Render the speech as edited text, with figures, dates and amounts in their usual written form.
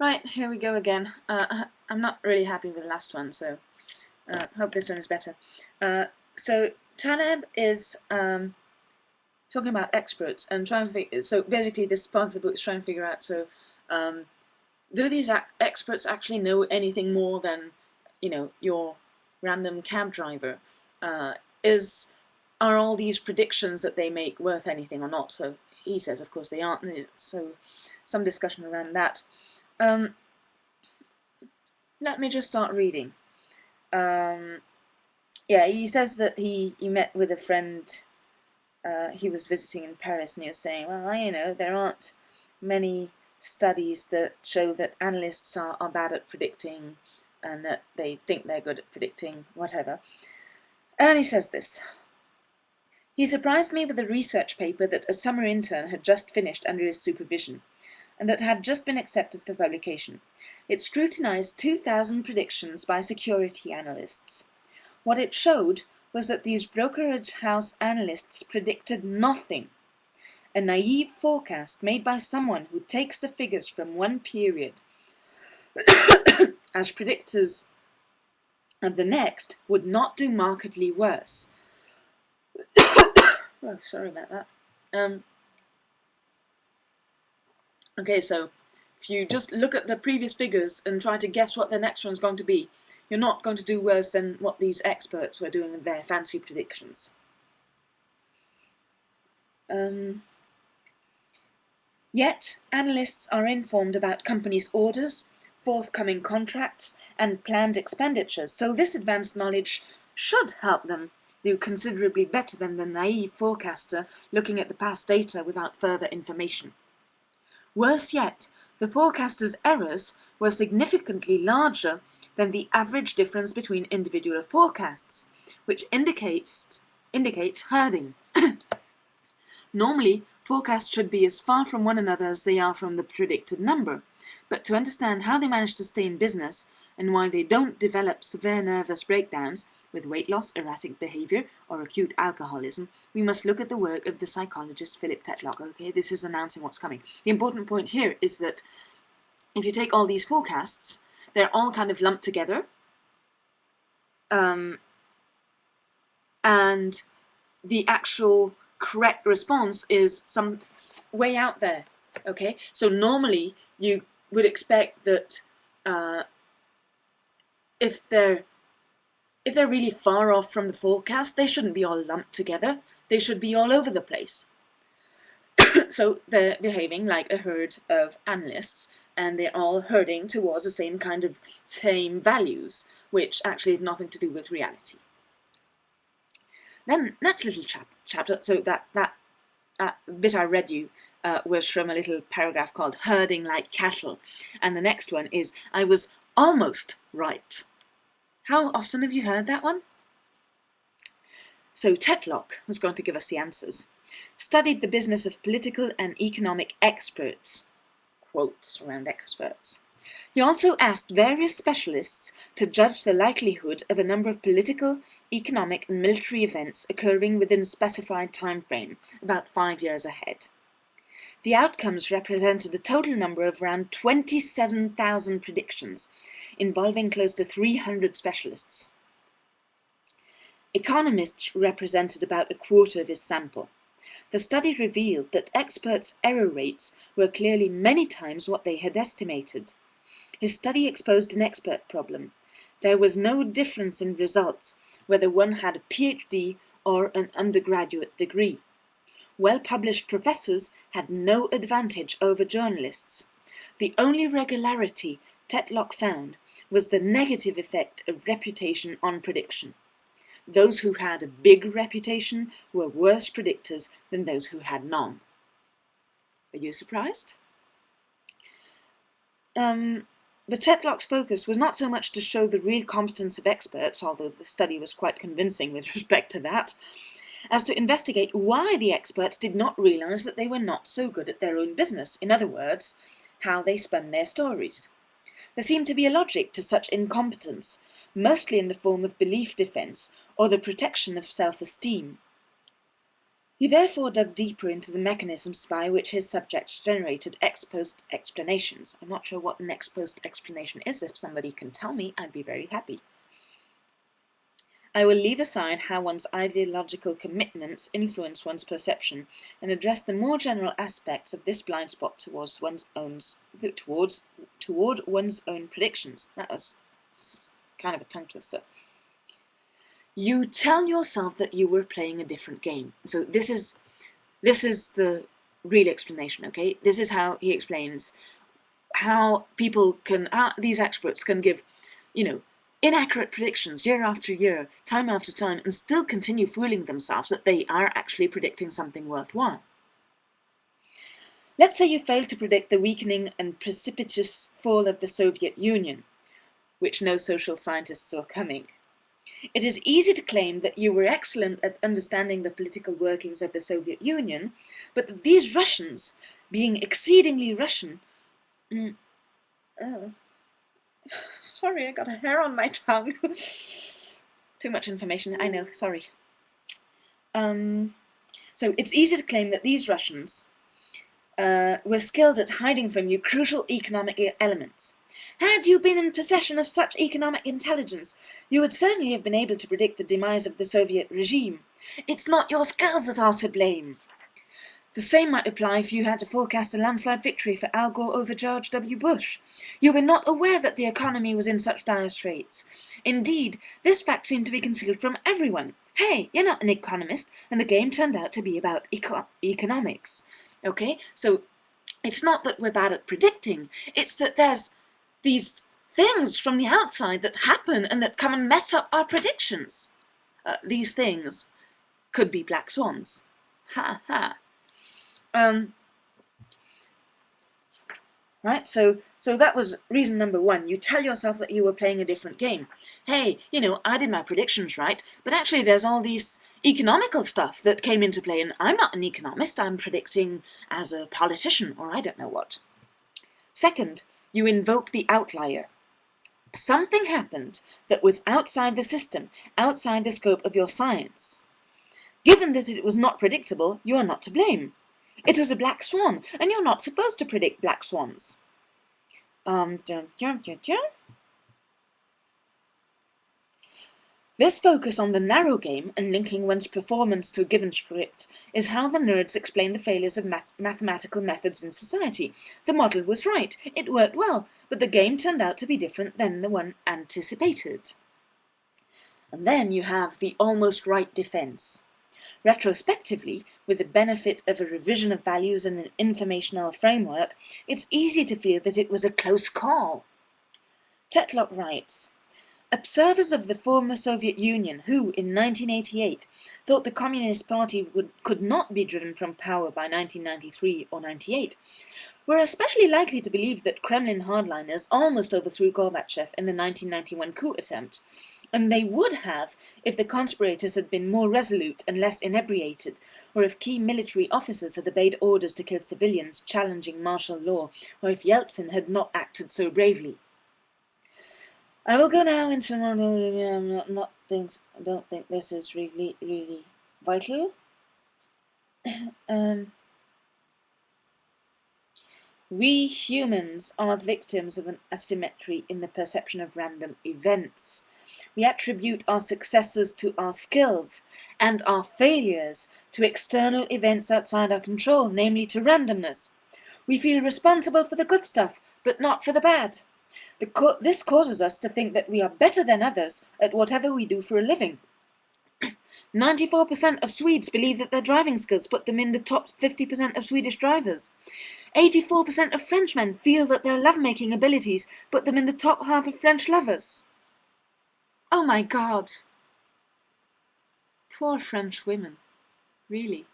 Right, here we go again. I'm not really happy with the last one, so hope this one is better. So KrlB is talking about experts and trying to figure. So basically, this part of the book is trying to figure out. So, do these experts actually know anything more than, your random cab driver? Are all these predictions that they make worth anything or not? So he says, of course, they aren't. So some discussion around that. Let me just start reading. Yeah, he says that he met with a friend he was visiting in Paris, and he was saying, well, there aren't many studies that show that analysts are bad at predicting and that they think they're good at predicting, whatever. And he says this. He surprised me with a research paper that a summer intern had just finished under his supervision, and that had just been accepted for publication. It scrutinized 2,000 predictions by security analysts. What it showed was that these brokerage house analysts predicted nothing. A naive forecast made by someone who takes the figures from one period as predictors of the next would not do markedly worse. Oh, sorry about that. Okay, so if you just look at the previous figures and try to guess what the next one's going to be, you're not going to do worse than what these experts were doing with their fancy predictions. Yet, analysts are informed about companies' orders, forthcoming contracts, and planned expenditures, so this advanced knowledge should help them do considerably better than the naive forecaster looking at the past data without further information. Worse yet, the forecaster's errors were significantly larger than the average difference between individual forecasts, which indicates herding. Normally, forecasts should be as far from one another as they are from the predicted number, but to understand how they manage to stay in business and why they don't develop severe nervous breakdowns with weight loss, erratic behavior, or acute alcoholism, we must look at the work of the psychologist Philip Tetlock. Okay, this is announcing what's coming. The important point here is that if you take all these forecasts, they're all kind of lumped together, and the actual correct response is some way out there. Okay, so normally you would expect that if they're really far off from the forecast, they shouldn't be all lumped together. They should be all over the place. So they're behaving like a herd of analysts, and they're all herding towards the same values, which actually have nothing to do with reality. Then that little chapter, so that bit I read you was from a little paragraph called Herding Like Cattle, and the next one is I was almost right. How often have you heard that one? So Tetlock was going to give us the answers. Studied the business of political and economic experts. Quotes around experts. He also asked various specialists to judge the likelihood of a number of political, economic and military events occurring within a specified time frame, about 5 years ahead. The outcomes represented a total number of around 27,000 predictions, involving close to 300 specialists. Economists represented about a quarter of his sample. The study revealed that experts' error rates were clearly many times what they had estimated. His study exposed an expert problem. There was no difference in results whether one had a PhD or an undergraduate degree. Well-published professors had no advantage over journalists. The only regularity Tetlock found was the negative effect of reputation on prediction. Those who had a big reputation were worse predictors than those who had none. Are you surprised? But Tetlock's focus was not so much to show the real competence of experts, although the study was quite convincing with respect to that, as to investigate why the experts did not realize that they were not so good at their own business, in other words, how they spun their stories. There seemed to be a logic to such incompetence, mostly in the form of belief defense or the protection of self-esteem. He therefore dug deeper into the mechanisms by which his subjects generated ex post explanations. I'm not sure what an ex post explanation is. If somebody can tell me, I'd be very happy. I will leave aside how one's ideological commitments influence one's perception and address the more general aspects of this blind spot toward one's own predictions. That was kind of a tongue twister. You tell yourself that you were playing a different game. So this is the real explanation, okay? This is how he explains how people can, these experts can give, inaccurate predictions year after year, time after time, and still continue fooling themselves that they are actually predicting something worthwhile. Let's say you failed to predict the weakening and precipitous fall of the Soviet Union, which no social scientists saw coming. It is easy to claim that you were excellent at understanding the political workings of the Soviet Union, but that these Russians, being exceedingly Russian, sorry, I got a hair on my tongue. Too much information, I know, sorry. So it's easy to claim that these Russians were skilled at hiding from you crucial economic elements. Had you been in possession of such economic intelligence, you would certainly have been able to predict the demise of the Soviet regime. It's not your skills that are to blame. The same might apply if you had to forecast a landslide victory for Al Gore over George W. Bush. You were not aware that the economy was in such dire straits. Indeed, this fact seemed to be concealed from everyone. Hey, you're not an economist, and the game turned out to be about economics. Okay, so it's not that we're bad at predicting, it's that there's these things from the outside that happen and that come and mess up our predictions. These things could be black swans. Ha ha. Right, so that was reason number one. You tell yourself that you were playing a different game. Hey, I did my predictions right, but actually there's all these economical stuff that came into play, and I'm not an economist, I'm predicting as a politician, or I don't know what. Second, you invoke the outlier. Something happened that was outside the system, outside the scope of your science. Given that it was not predictable, you are not to blame. It was a black swan, and you're not supposed to predict black swans. This focus on the narrow game and linking one's performance to a given script is how the nerds explain the failures of mathematical methods in society. The model was right, it worked well, but the game turned out to be different than the one anticipated. And then you have the almost right defense. Retrospectively, with the benefit of a revision of values and an informational framework, it's easy to feel that it was a close call. Tetlock writes, observers of the former Soviet Union who, in 1988, thought the Communist Party could not be driven from power by 1993 or 98, were especially likely to believe that Kremlin hardliners almost overthrew Gorbachev in the 1991 coup attempt, and they would have if the conspirators had been more resolute and less inebriated, or if key military officers had obeyed orders to kill civilians challenging martial law, or if Yeltsin had not acted so bravely. I will go now into I don't think this is really vital. We humans are victims of an asymmetry in the perception of random events. We attribute our successes to our skills and our failures to external events outside our control, namely to randomness. We feel responsible for the good stuff, but not for the bad. This causes us to think that we are better than others at whatever we do for a living. 94% of Swedes believe that their driving skills put them in the top 50% of Swedish drivers. 84% of Frenchmen feel that their lovemaking abilities put them in the top half of French lovers. Oh my God. Poor French women. Really.